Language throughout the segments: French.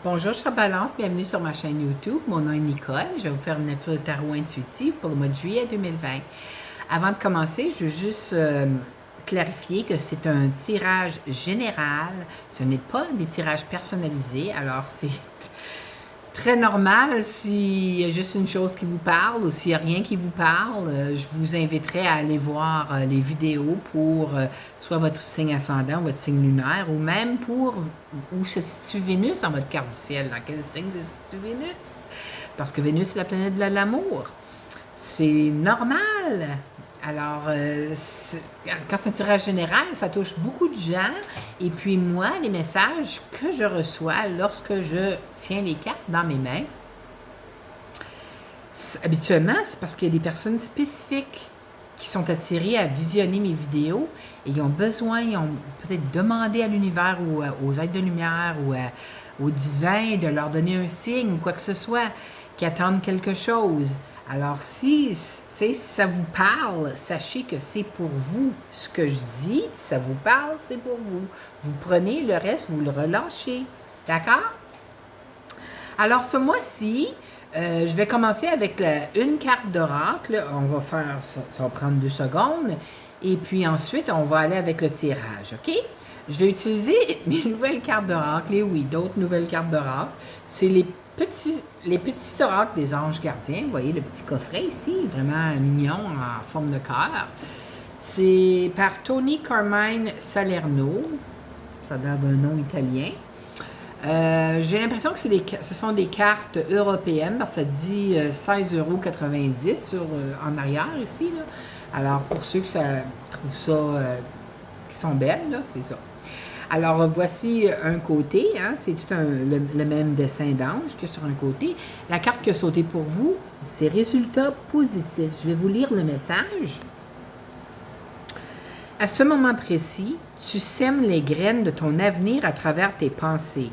Bonjour, je suis Balance, bienvenue sur ma chaîne YouTube. Mon nom est Nicole, je vais vous faire une lecture de tarot intuitive pour le mois de juillet 2020. Avant de commencer, je veux juste clarifier que c'est un tirage général, ce n'est pas des tirages personnalisés, alors c'est très normal s'il y a juste une chose qui vous parle ou s'il n'y a rien qui vous parle. Je vous inviterai à aller voir les vidéos pour soit votre signe ascendant, votre signe lunaire, ou même pour où se situe Vénus dans votre carte du ciel. Dans quel signe se situe Vénus? Parce que Vénus, c'est la planète de l'amour. C'est normal. Alors, quand c'est un tirage général, ça touche beaucoup de gens. Et puis moi, les messages que je reçois lorsque je tiens les cartes dans mes mains, habituellement, c'est parce qu'il y a des personnes spécifiques qui sont attirées à visionner mes vidéos et ils ont besoin, ils ont peut-être demandé à l'univers ou aux êtres de lumière ou au divin de leur donner un signe ou quoi que ce soit, qui attendent quelque chose. Alors, si ça vous parle, sachez que c'est pour vous. Ce que je dis, ça vous parle, c'est pour vous. Vous prenez le reste, vous le relâchez. D'accord? Alors, ce mois-ci, je vais commencer avec une carte d'oracle. On va faire, ça va prendre 2 secondes. Et puis ensuite, on va aller avec le tirage, OK? Je vais utiliser mes nouvelles cartes d'oracle. Et oui, d'autres nouvelles cartes d'oracle. C'est les petits oracles des anges gardiens. Vous voyez le petit coffret ici, vraiment mignon en forme de cœur. C'est par Tony Carmine Salerno. Ça a l'air d'un nom italien. J'ai l'impression que ce sont des cartes européennes, parce que ça dit 16,90 € en arrière ici. Là. Alors, pour ceux qui trouvent ça, qui sont belles, là, c'est ça. Alors, voici un côté, hein, c'est tout le même dessin d'ange que sur un côté. La carte qui a sauté pour vous, c'est résultats positifs. Je vais vous lire le message. À ce moment précis, tu sèmes les graines de ton avenir à travers tes pensées,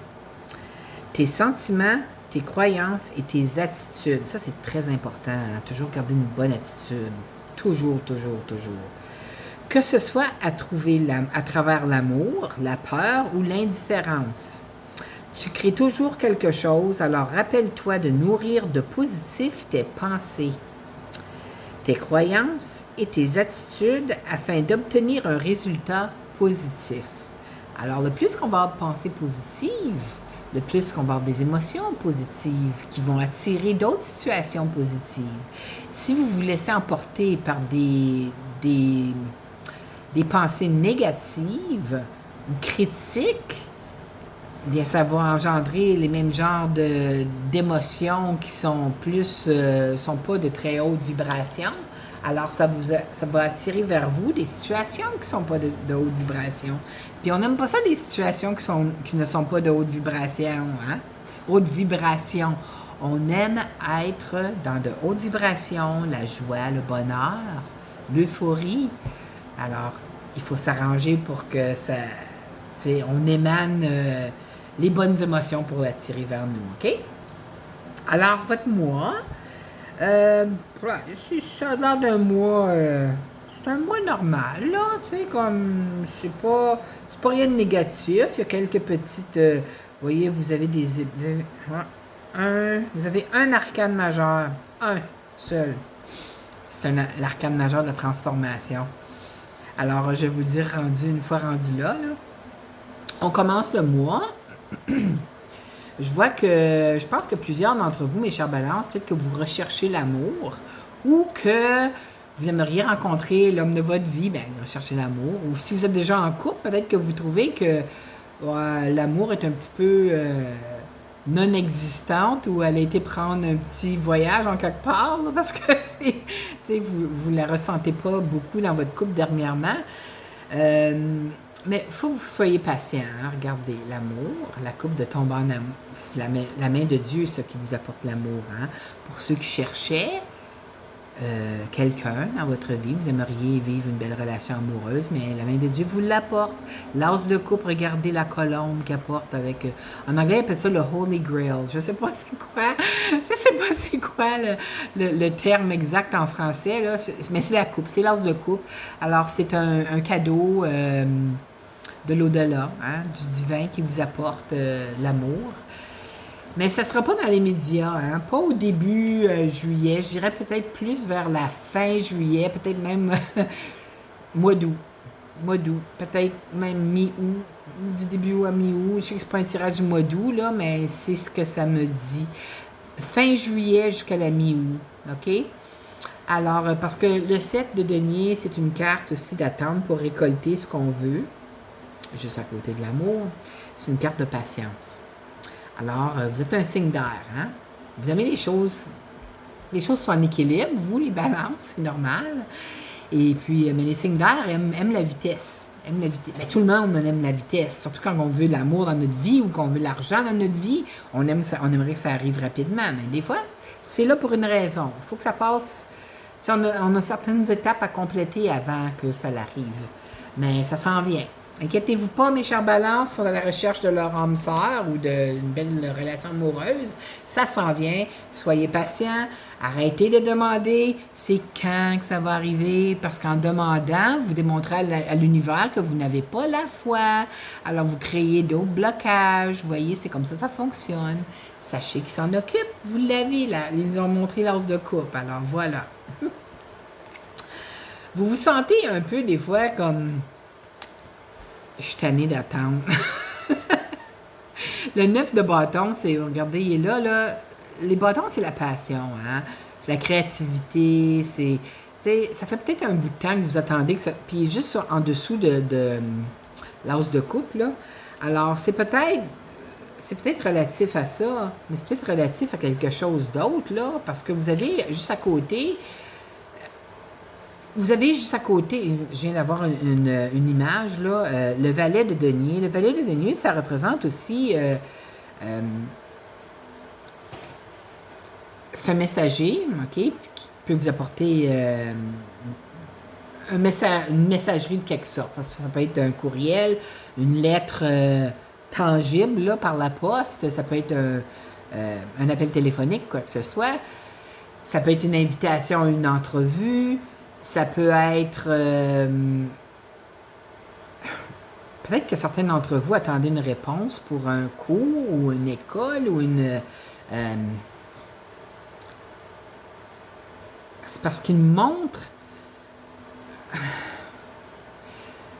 tes sentiments, tes croyances et tes attitudes. Ça, c'est très important, hein, toujours garder une bonne attitude. Toujours, toujours, toujours. Que ce soit à travers l'amour, la peur ou l'indifférence. Tu crées toujours quelque chose, alors rappelle-toi de nourrir de positif tes pensées, tes croyances et tes attitudes afin d'obtenir un résultat positif. Alors, le plus qu'on va avoir de pensées positives, le plus qu'on va avoir des émotions positives qui vont attirer d'autres situations positives. Si vous vous laissez emporter par des pensées négatives ou critiques, bien, ça va engendrer les mêmes genres d'émotions qui sont sont pas de très haute vibration. Alors, ça va attirer vers vous des situations qui sont pas de haute vibration. Puis, on n'aime pas ça, des situations qui ne sont pas de haute vibration, hein? Haute vibration. On aime être dans de hautes vibrations, la joie, le bonheur, l'euphorie. Alors, il faut s'arranger pour que on émane les bonnes émotions pour l'attirer vers nous, OK? Alors, votre mois, ça a l'air d'un mois, c'est un mois normal, là, tu sais, comme, c'est pas rien de négatif, il y a quelques petites, vous voyez, vous avez un arcane majeur, un seul, c'est l'arcane majeur de la transformation. Alors, je vais vous dire, une fois rendu là, on commence le mois. Je pense que plusieurs d'entre vous, mes chers balances, peut-être que vous recherchez l'amour ou que vous aimeriez rencontrer l'homme de votre vie, bien, recherchez l'amour. Ou si vous êtes déjà en couple, peut-être que vous trouvez que l'amour est un petit peu non existante ou elle a été prendre un petit voyage en quelque part, là, parce que vous ne la ressentez pas beaucoup dans votre couple dernièrement. Mais il faut que vous soyez patient. Hein? Regardez, l'amour, la coupe de tomber en amour, c'est la main de Dieu, ça, qui vous apporte l'amour. Hein? Pour ceux qui cherchaient quelqu'un dans votre vie, vous aimeriez vivre une belle relation amoureuse, mais la main de Dieu vous l'apporte. L'as de coupe, regardez la colombe qu'il apporte avec... en anglais, ils appellent ça le Holy Grail. Je sais pas c'est quoi le terme exact en français, là, mais c'est la coupe, c'est l'as de coupe. Alors, c'est un cadeau de l'au-delà, hein, du divin qui vous apporte l'amour. Mais ça ne sera pas dans les médias, hein? Pas au début juillet. Je dirais peut-être plus vers la fin juillet, peut-être même mois d'août. Mois d'août. Peut-être même mi-août. Du début à mi-août. Je sais que c'est pas un tirage du mois d'août, là, mais c'est ce que ça me dit. Fin juillet jusqu'à la mi-août. OK? Alors, parce que le 7 de denier, c'est une carte aussi d'attente pour récolter ce qu'on veut. Juste à côté de l'amour. C'est une carte de patience. Alors, vous êtes un signe d'air, hein? Vous aimez les choses sont en équilibre, vous, les balances, c'est normal. Et puis, mais les signes d'air aiment la vitesse. Aiment la vitesse. Ben, tout le monde aime la vitesse, surtout quand on veut l'amour dans notre vie ou qu'on veut l'argent dans notre vie. On aimerait que ça arrive rapidement, mais des fois, c'est là pour une raison. Il faut que ça passe. On a certaines étapes à compléter avant que ça l'arrive. Mais ça s'en vient. Inquiétez-vous pas, mes chers balances, sont à la recherche de leur âme sœur ou d'une belle relation amoureuse. Ça s'en vient. Soyez patients. Arrêtez de demander c'est quand que ça va arriver, parce qu'en demandant, vous démontrez à l'univers que vous n'avez pas la foi. Alors, vous créez d'autres blocages. Vous voyez, c'est comme ça fonctionne. Sachez qu'ils s'en occupent. Vous l'avez, là. Ils ont montré l'as de coupe. Alors, voilà. Vous vous sentez un peu, des fois, comme... Je suis tannée d'attendre. Le 9 de bâton, c'est, regardez, il est là. Les bâtons, c'est la passion, hein? C'est la créativité, ça fait peut-être un bout de temps que vous attendez que ça... Puis juste en dessous de l'as de coupe, là. Alors, c'est peut-être relatif à ça, mais c'est peut-être relatif à quelque chose d'autre, là, parce que vous avez juste à côté... Vous avez juste à côté, je viens d'avoir une image, là, le valet de denier. Le valet de denier, ça représente aussi ce messager, OK, qui peut vous apporter une messagerie de quelque sorte. Ça peut être un courriel, une lettre tangible là, par la poste, ça peut être un appel téléphonique, quoi que ce soit. Ça peut être une invitation à une entrevue. Ça peut être... peut-être que certains d'entre vous attendaient une réponse pour un cours ou une école ou une... c'est parce qu'ils montrent...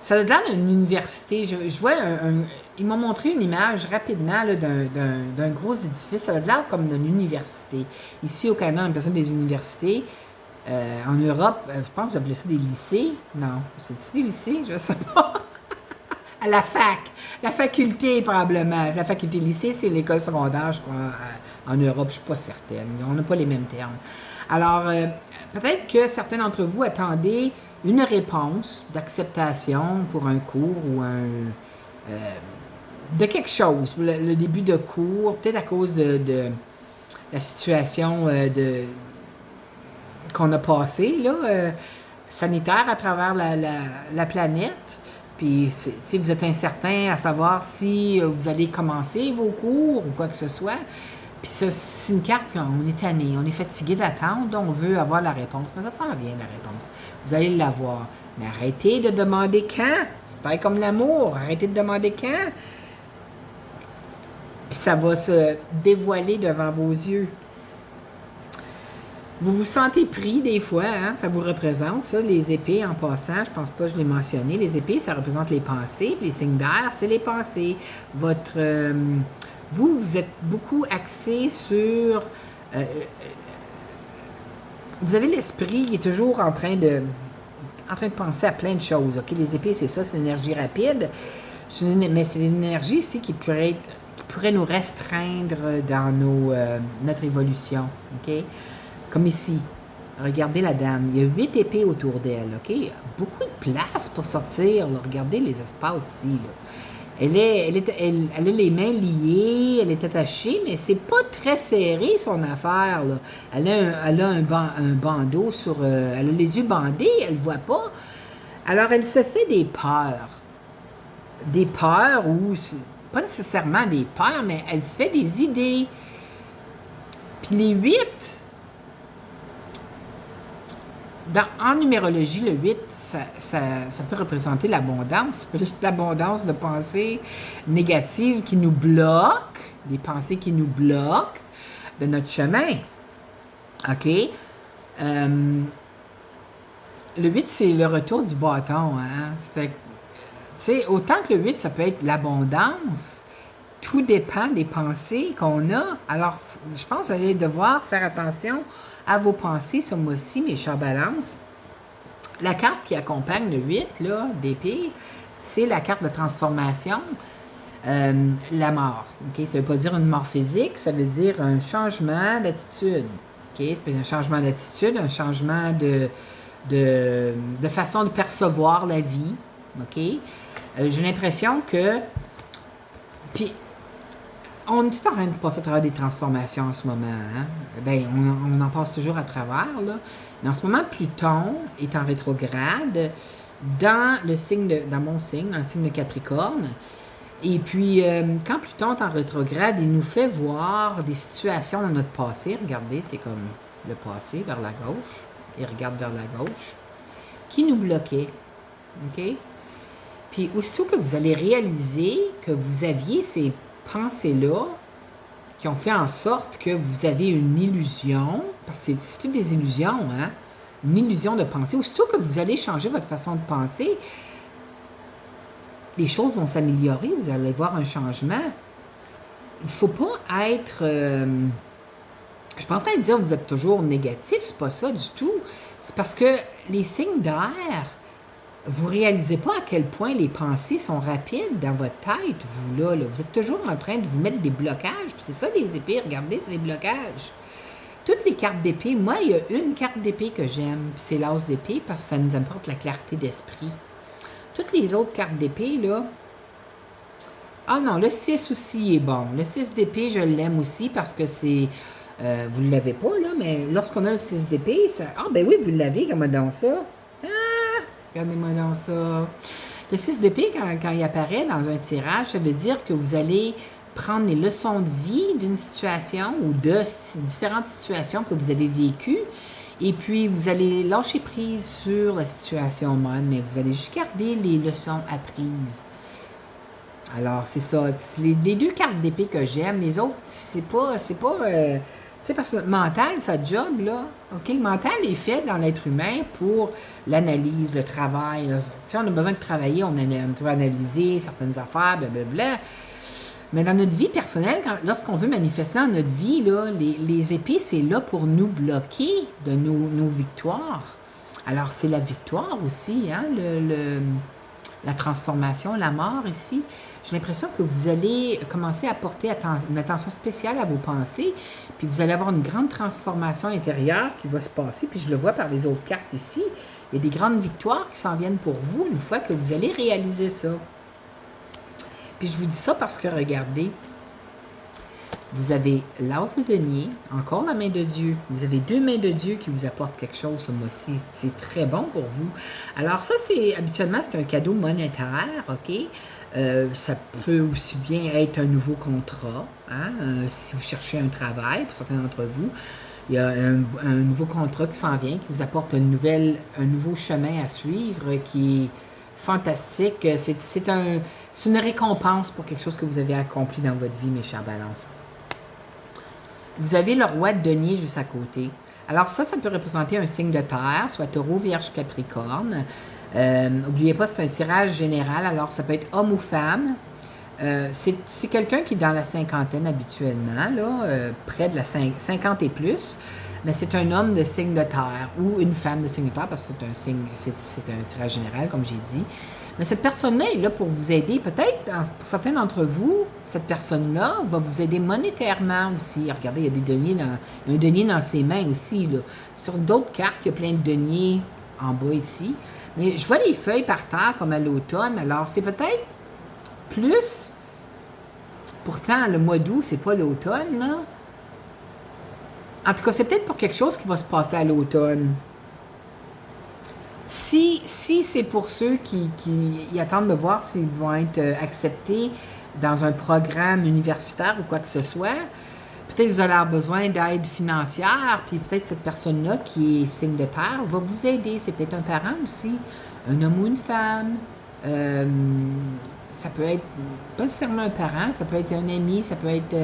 Ça a l'air d'une université. Je vois ils m'ont montré une image rapidement là, d'un gros édifice. Ça a l'air comme d'une université. Ici au Canada, on appelle ça des universités. En Europe, je pense que vous appelez ça des lycées. Non, c'est-tu des lycées? Je ne sais pas. À la fac. La faculté, probablement. La faculté lycée, c'est l'école secondaire, je crois, en Europe. Je ne suis pas certaine. On n'a pas les mêmes termes. Alors, peut-être que certains d'entre vous attendaient une réponse d'acceptation pour un cours ou de quelque chose. Le début de cours, peut-être à cause de la situation qu'on a passé, là, sanitaire à travers la planète. Puis, vous êtes incertain à savoir si vous allez commencer vos cours ou quoi que ce soit. Puis ça, c'est une carte qu'on est tanné, on est fatigué d'attendre, on veut avoir la réponse. Mais ça s'en vient, la réponse. Vous allez l'avoir. Mais arrêtez de demander quand. C'est pas comme l'amour. Arrêtez de demander quand. Puis ça va se dévoiler devant vos yeux. Vous vous sentez pris des fois, hein? Ça vous représente, ça, les épées en passant. Je pense pas que je l'ai mentionné. Les épées, ça représente les pensées. Les signes d'air, c'est les pensées. Vous êtes beaucoup axé sur... vous avez l'esprit qui est toujours en train de penser à plein de choses. OK? Les épées, c'est ça, c'est une énergie rapide. Mais c'est une énergie ici qui pourrait nous restreindre dans notre évolution. OK? Comme ici. Regardez la dame. Il y a 8 épées autour d'elle. OK? Il y a beaucoup de place pour sortir. Là. Regardez les espaces ici. Là. Elle a les mains liées, elle est attachée, mais c'est pas très serré son affaire. Là. Elle a un bandeau sur... elle a les yeux bandés, elle voit pas. Alors, elle se fait des peurs. Des peurs ou... Pas nécessairement des peurs, mais elle se fait des idées. Puis les 8... En numérologie, le 8, ça peut représenter l'abondance. L'abondance de pensées négatives qui nous bloquent, des pensées qui nous bloquent de notre chemin. OK? Le 8, c'est le retour du bâton. Hein? Ça fait, tu sais, autant que le 8, ça peut être l'abondance, tout dépend des pensées qu'on a. Alors, je pense que vous allez devoir faire attention à vos pensées ce mois-ci, mes chers balances. La carte qui accompagne le 8, là, d'épée, c'est la carte de transformation, la mort. Okay? Ça ne veut pas dire une mort physique, ça veut dire un changement d'attitude. Okay? C'est un changement d'attitude, un changement de façon de percevoir la vie. Okay? J'ai l'impression que... Puis, on est tout en train de passer à travers des transformations en ce moment. Hein? Ben, on en passe toujours à travers, là. Mais en ce moment, Pluton est en rétrograde dans le signe dans mon signe, dans le signe de Capricorne. Et puis, quand Pluton est en rétrograde, il nous fait voir des situations dans notre passé. Regardez, c'est comme le passé vers la gauche. Il regarde vers la gauche. Qui nous bloquait. OK? Puis, aussitôt que vous allez réaliser que vous aviez ces pensées-là qui ont fait en sorte que vous avez une illusion, parce que c'est toutes des illusions, hein? Une illusion de pensée. Aussitôt que vous allez changer votre façon de penser, les choses vont s'améliorer, vous allez voir un changement. Il ne faut pas être... je ne suis pas en train de dire que vous êtes toujours négatif, c'est pas ça du tout. C'est parce que les signes d'air, vous ne réalisez pas à quel point les pensées sont rapides dans votre tête, vous là. Vous êtes toujours en train de vous mettre des blocages. Puis c'est ça les épées, regardez, c'est des blocages. Toutes les cartes d'épée, moi, il y a une carte d'épée que j'aime, c'est l'as d'épée, parce que ça nous apporte la clarté d'esprit. Toutes les autres cartes d'épée, là... Ah non, le 6 aussi est bon. Le 6 d'épée, je l'aime aussi parce que c'est... vous ne l'avez pas, là, mais lorsqu'on a le 6 d'épée, ça... Ah ben oui, vous l'avez, comment dans ça? Regardez-moi dans ça. Le 6 d'épée, quand il apparaît dans un tirage, ça veut dire que vous allez prendre les leçons de vie d'une situation ou de différentes situations que vous avez vécues et puis vous allez lâcher prise sur la situation même, mais vous allez juste garder les leçons apprises. Alors, c'est ça. Les deux cartes d'épée que j'aime, les autres, c'est pas tu sais, parce que le mental, ça job, là, OK? Le mental est fait dans l'être humain pour l'analyse, le travail. Tu sais, on a besoin de travailler, on doit analyser certaines affaires, blablabla. Mais dans notre vie personnelle, lorsqu'on veut manifester dans notre vie, là, les épées, c'est là pour nous bloquer de nos victoires. Alors, c'est la victoire aussi, hein, la transformation, la mort ici. J'ai l'impression que vous allez commencer à porter une attention spéciale à vos pensées, puis vous allez avoir une grande transformation intérieure qui va se passer, puis je le vois par les autres cartes ici. Il y a des grandes victoires qui s'en viennent pour vous une fois que vous allez réaliser ça. Puis je vous dis ça parce que, regardez, vous avez l'as de denier, encore la main de Dieu. Vous avez deux mains de Dieu qui vous apportent quelque chose ce mois-ci. C'est très bon pour vous. Alors ça, habituellement, c'est un cadeau monétaire, OK? Ça peut aussi bien être un nouveau contrat, hein? Si vous cherchez un travail, pour certains d'entre vous, il y a un nouveau contrat qui s'en vient, qui vous apporte un nouveau chemin à suivre, qui est fantastique. C'est une récompense pour quelque chose que vous avez accompli dans votre vie, mes chers balances. Vous avez le roi de denier juste à côté. Alors ça peut représenter un signe de terre, soit taureau, vierge, capricorne. N'oubliez pas, c'est un tirage général, alors ça peut être homme ou femme. C'est quelqu'un qui est dans la cinquantaine habituellement, là, près de la 50 et plus, mais c'est un homme de signe de terre ou une femme de signe de terre parce que c'est un tirage général, comme j'ai dit. Mais cette personne-là est là pour vous aider. Peut-être, pour certains d'entre vous, cette personne-là va vous aider monétairement aussi. Regardez, il y a un denier dans ses mains aussi, là. Sur d'autres cartes, il y a plein de deniers en bas ici. Mais je vois les feuilles par terre comme à l'automne. Alors, c'est peut-être plus... Pourtant, le mois d'août, c'est pas l'automne, là. En tout cas, c'est peut-être pour quelque chose qui va se passer à l'automne. Si c'est pour ceux qui attendent de voir s'ils vont être acceptés dans un programme universitaire ou quoi que ce soit, peut-être que vous allez avoir besoin d'aide financière, puis peut-être cette personne-là qui est signe de terre va vous aider. C'est peut-être un parent aussi, un homme ou une femme. ça peut être pas nécessairement un parent, ça peut être un ami, ça peut être...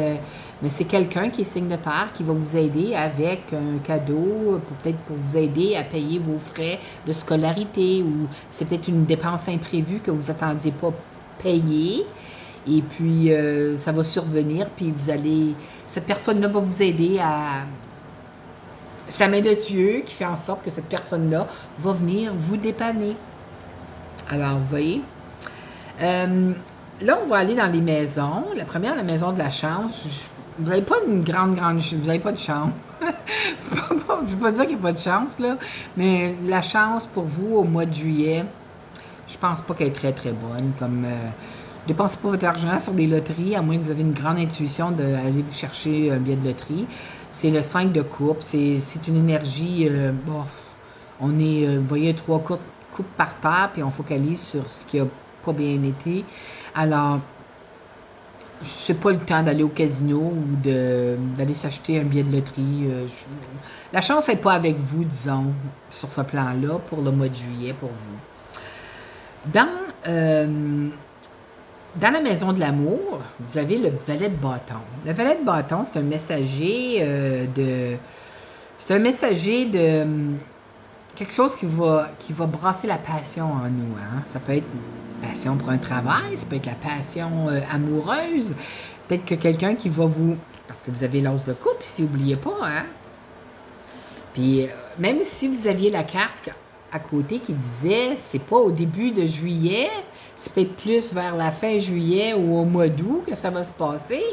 mais c'est quelqu'un qui est signe de terre qui va vous aider avec un cadeau, peut-être pour vous aider à payer vos frais de scolarité ou c'est peut-être une dépense imprévue que vous n'attendiez pas payer. Et puis, ça va survenir, puis vous allez... Cette personne-là va vous aider à... C'est la main de Dieu qui fait en sorte que cette personne-là va venir vous dépanner. Alors, vous voyez... là, on va aller dans les maisons. La première, la maison de la chance. Vous n'avez pas une grande... Vous n'avez pas de chance. Je ne veux pas dire qu'il n'y a pas de chance, là. Mais la chance pour vous au mois de juillet, je pense pas qu'elle est très, très bonne. Comme... dépensez pas votre argent sur des loteries, à moins que vous avez une grande intuition d'aller vous chercher un billet de loterie. C'est le 5 de coupe. C'est une énergie... bon, on est... vous voyez, 3 coupes par terre, puis on focalise sur ce qui a pas bien été. Alors, c'est pas le temps d'aller au casino ou d'aller s'acheter un billet de loterie. La chance n'est pas avec vous, disons, sur ce plan-là, pour le mois de juillet, pour vous. Dans la maison de l'amour, vous avez le valet de bâton. Le valet de bâton, c'est un messager C'est un messager de quelque chose qui va brasser la passion en nous. Hein? Ça peut être une passion pour un travail, ça peut être la passion amoureuse. Peut-être que quelqu'un qui va vous... Parce que vous avez l'os de coupe ici, n'oubliez pas. Hein? Puis, même si vous aviez la carte à côté qui disait, c'est pas au début de juillet, c'est peut-être plus vers la fin juillet ou au mois d'août que ça va se passer,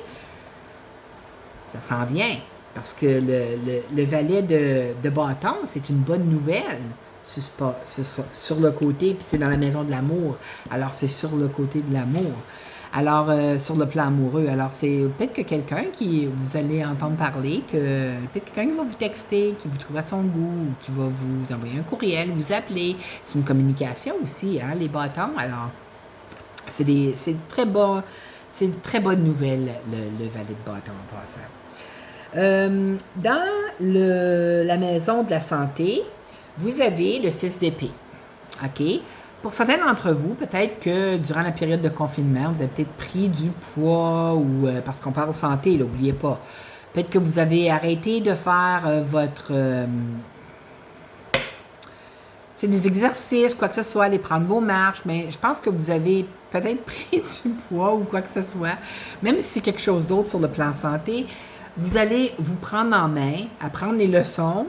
ça s'en vient. Parce que le valet de bâton, c'est une bonne nouvelle sur le côté, puis c'est dans la maison de l'amour. Alors, c'est sur le côté de l'amour. Alors, sur le plan amoureux. Alors, c'est peut-être que quelqu'un qui vous allez entendre parler, peut-être quelqu'un qui va vous texter, qui vous trouve à son goût, ou qui va vous envoyer un courriel, vous appeler. C'est une communication aussi, hein, les bâtons. Alors, c'est très bon, c'est une très bonne nouvelle, le valet de bâton en passant. Dans la maison de la santé, vous avez le 6 d'épée. OK? Pour certains d'entre vous, peut-être que durant la période de confinement, vous avez peut-être pris du poids ou parce qu'on parle santé, n'oubliez pas. Peut-être que vous avez arrêté de faire des exercices, quoi que ce soit, aller prendre vos marches, mais je pense que vous avez peut-être pris du poids ou quoi que ce soit. Même si c'est quelque chose d'autre sur le plan santé, vous allez vous prendre en main, apprendre les leçons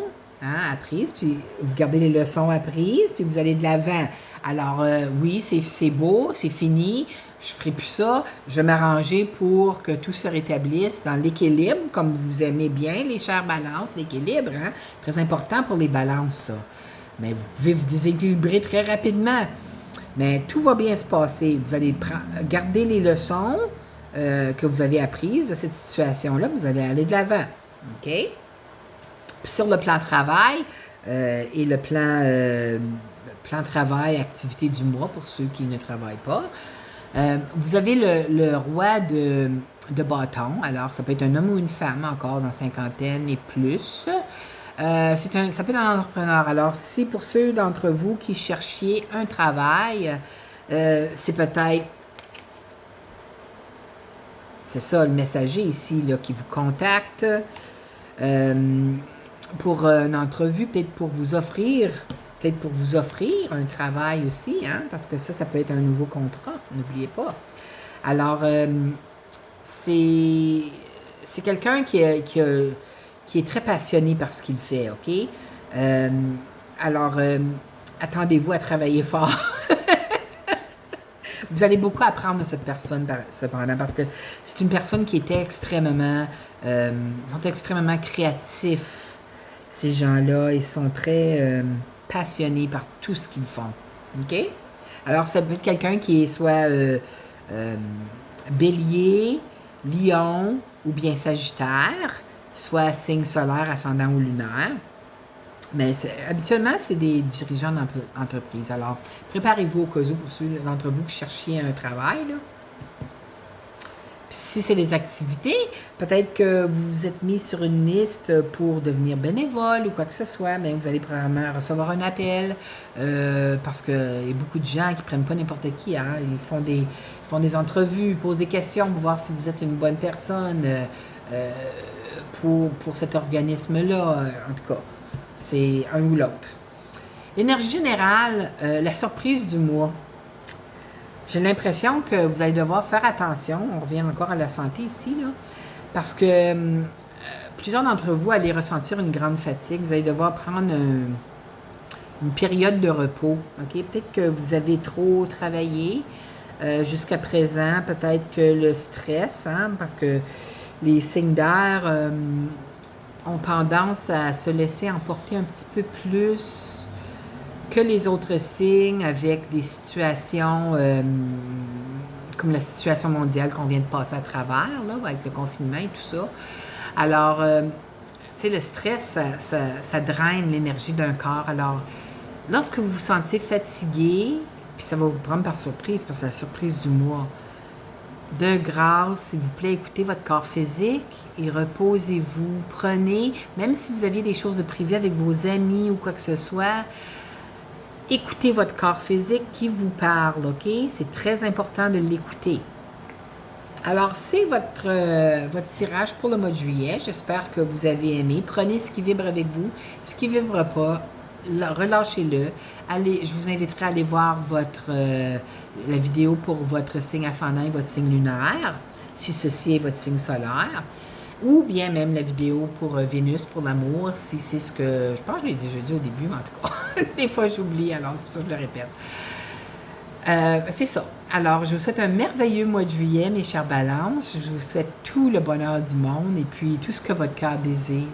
apprises, puis vous gardez les leçons apprises, puis vous allez de l'avant. Alors, oui, c'est beau, c'est fini, je ne ferai plus ça, je vais m'arranger pour que tout se rétablisse dans l'équilibre, comme vous aimez bien, les chères balances, l'équilibre, hein? Très important pour les balances, ça. Mais vous pouvez vous déséquilibrer très rapidement. Mais tout va bien se passer. Vous allez garder les leçons que vous avez apprises de cette situation-là, vous allez aller de l'avant. OK? Puis sur le plan travail et le plan travail, activité du mois pour ceux qui ne travaillent pas, vous avez le roi de bâton. Alors, ça peut être un homme ou une femme encore dans cinquantaine et plus. Ça peut être un entrepreneur. Alors, si pour ceux d'entre vous qui cherchiez un travail, c'est peut-être... C'est ça, le messager ici là, qui vous contacte pour une entrevue, peut-être pour vous offrir un travail aussi, hein, parce que ça peut être un nouveau contrat, n'oubliez pas. Alors, c'est quelqu'un qui est très passionné par ce qu'il fait, OK? Alors, attendez-vous à travailler fort. Vous allez beaucoup apprendre de cette personne, cependant, parce que c'est une personne qui était extrêmement créatifs. Ces gens-là, ils sont très passionnés par tout ce qu'ils font. OK? Alors, ça peut être quelqu'un qui est soit bélier, lion ou bien sagittaire, soit signe solaire, ascendant ou lunaire. Mais habituellement, c'est des dirigeants d'entreprise. Alors, préparez-vous au cas où pour ceux d'entre vous qui cherchiez un travail. Là. Puis si c'est des activités, peut-être que vous vous êtes mis sur une liste pour devenir bénévole ou quoi que ce soit, mais vous allez probablement recevoir un appel parce qu'il y a beaucoup de gens qui ne prennent pas n'importe qui. Hein? Ils font des entrevues, posent des questions pour voir si vous êtes une bonne personne pour cet organisme-là. En tout cas, c'est un ou l'autre. L'énergie générale, la surprise du mois. J'ai l'impression que vous allez devoir faire attention. On revient encore à la santé ici, là, parce que plusieurs d'entre vous allez ressentir une grande fatigue. Vous allez devoir prendre une période de repos. Okay? Peut-être que vous avez trop travaillé jusqu'à présent. Peut-être que le stress, parce que les signes d'air ont tendance à se laisser emporter un petit peu plus que les autres signes avec des situations comme la situation mondiale qu'on vient de passer à travers, là, avec le confinement et tout ça. Alors, tu sais, le stress, ça draine l'énergie d'un corps. Alors, lorsque vous vous sentez fatigué, puis ça va vous prendre par surprise, parce que c'est la surprise du mois, de grâce, s'il vous plaît, écoutez votre corps physique et reposez-vous. Prenez, même si vous aviez des choses de privé avec vos amis ou quoi que ce soit, écoutez votre corps physique qui vous parle, OK? C'est très important de l'écouter. Alors, c'est votre tirage pour le mois de juillet. J'espère que vous avez aimé. Prenez ce qui vibre avec vous. Ce qui ne vibre pas, relâchez-le. Allez, je vous inviterai à aller voir la vidéo pour votre signe ascendant et votre signe lunaire, si ceci est votre signe solaire. Ou bien même la vidéo pour Vénus, pour l'amour, si c'est ce que... Je pense que je l'ai déjà dit au début, mais en tout cas, des fois j'oublie, alors c'est pour ça que je le répète. C'est ça. Alors, je vous souhaite un merveilleux mois de juillet, mes chères balances. Je vous souhaite tout le bonheur du monde et puis tout ce que votre cœur désire.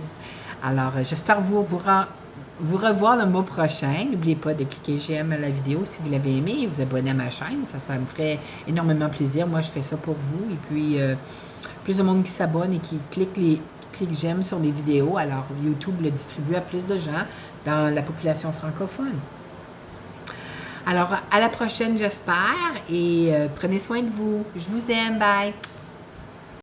Alors, j'espère vous revoir le mois prochain. N'oubliez pas de cliquer j'aime à la vidéo si vous l'avez aimé et vous abonner à ma chaîne. Ça me ferait énormément plaisir. Moi, je fais ça pour vous. Et puis... plus de monde qui s'abonne et qui clique j'aime sur les vidéos. Alors, YouTube le distribue à plus de gens dans la population francophone. Alors, à la prochaine, j'espère, et prenez soin de vous. Je vous aime. Bye!